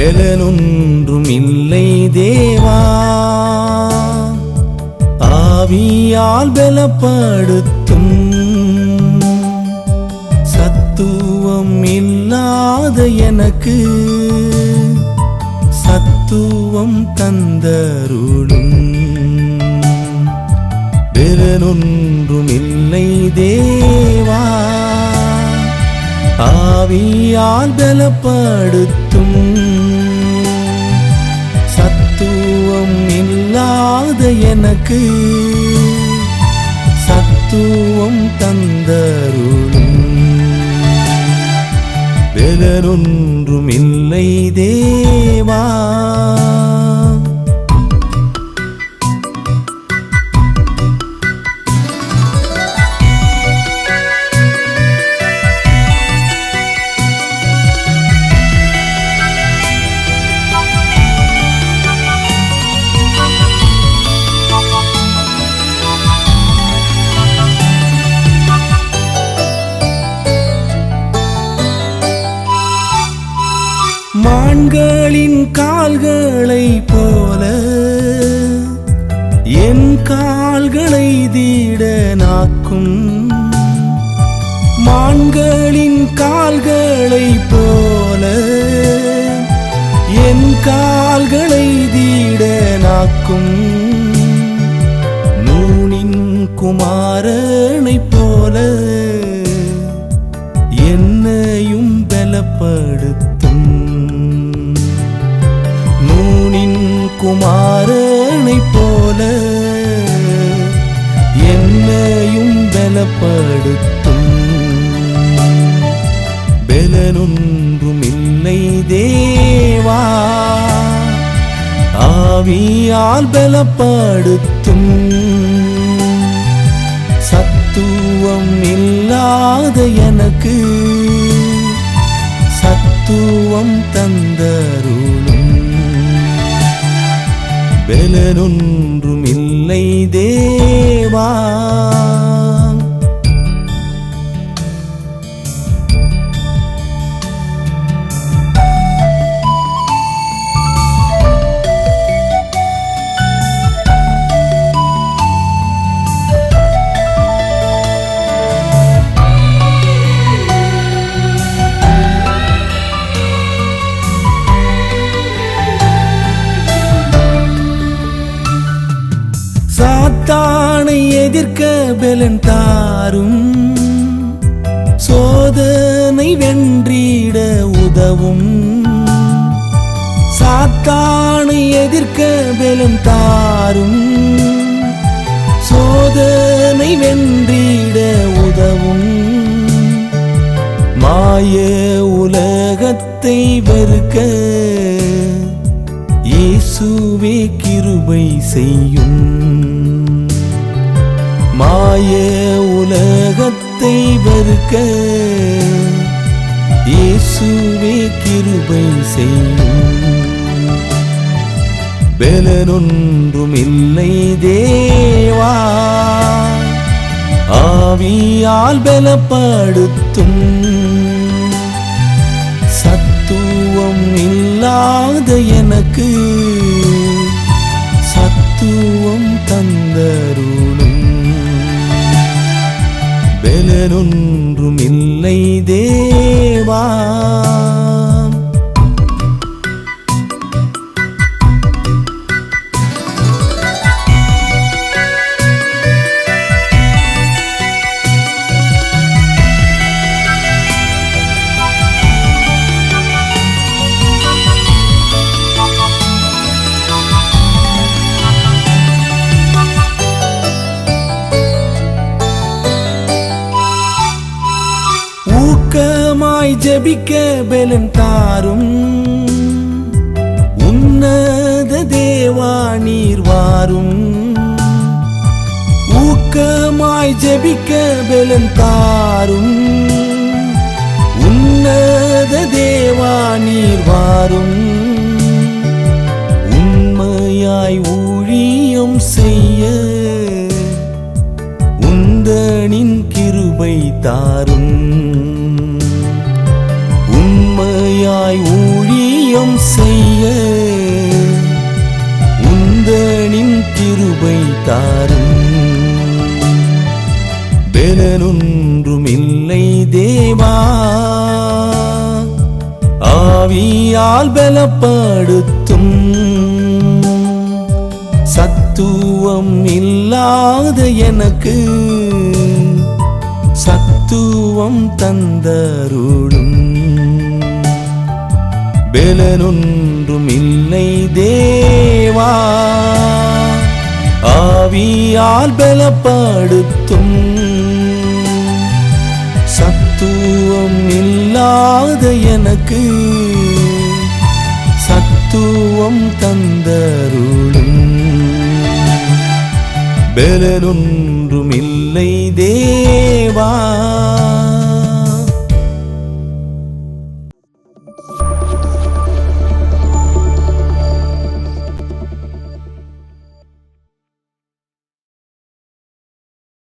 பலனொன்றும் இல்லை தேவா, ஆவியால் பலப்படுத்தும். சத்துவம் இல்லாத எனக்கு சத்துவம் தந்தருளும். பலனொன்றும் இல்லை தேவா, ஆவியால் பலப்படுத்தும். சத்துவம் இல்லாத எனக்கு சத்துவம் தந்தருளும். பலனொன்றும் இல்லை தேவா. மான்களின் கால்களை போல என் கால்களை தீடனாக்கும். மான்களின் கால்களை போல என் கால்களை தீடனாக்கும். நூனின் குமாரனை போல என்னையும் பலப்படுத்தும். நூனின் குமாரனை போல என்னையும் பலப்படுத்தும். பலனொன்றும் இல்லை தேவா, ஆவியால் பலப்படுத்தும். சத்துவம் இல்லாத எனக்கு சத்துவம் தந்தருளும். பலனொன்றும் இல்லை தேவா. சாத்தானை எதிர்க்க பலன் தாரும். சோதனை வென்றிட உதவும். சாத்தானை எதிர்க்க பலன் தாரும். சோதனை வென்றிட உதவும். மாய உலகத்தை வெறுக்க இயேசுவே கிருபை செய்யும். மாய உலகத்தை வெறுக்க இயேசுவே கிருபை செய்யும். பலனொன்றும் இல்லை தேவா, ஆவியால் பலப்படுத்தும். சத்துவம் இல்லாத எனக்கு சத்துவம் தந்தருளும். பலனொன்றும் இல்லை தேவா. ஜெபிக்க பலன் தாரும் உன்னத தேவா நீர் வாரும் ஊக்கமாய் ஜெபிக்க பலன் தாரும் உன்னத தேவா நீர் வாரும் உண்மையாய் ஊழியம் செய்ய உந்தனின் கிருபை தாரும் உண்மையாய் ஊழியம் செய்ய உந்தனின் கிருபை தாரும் பலனொன்றும் இல்லை தேவா ஆவியால் பலப்படுத்தும் சத்துவம் இல்லாத எனக்கு சத்துவம் தந்தருளும் பலனொன்றும் இல்லை தேவா ஆவியால் பலப்படுத்தும் சத்துவம் இல்லாத எனக்கு சத்துவம் தந்தருளும் பலனொன்றும் இல்லை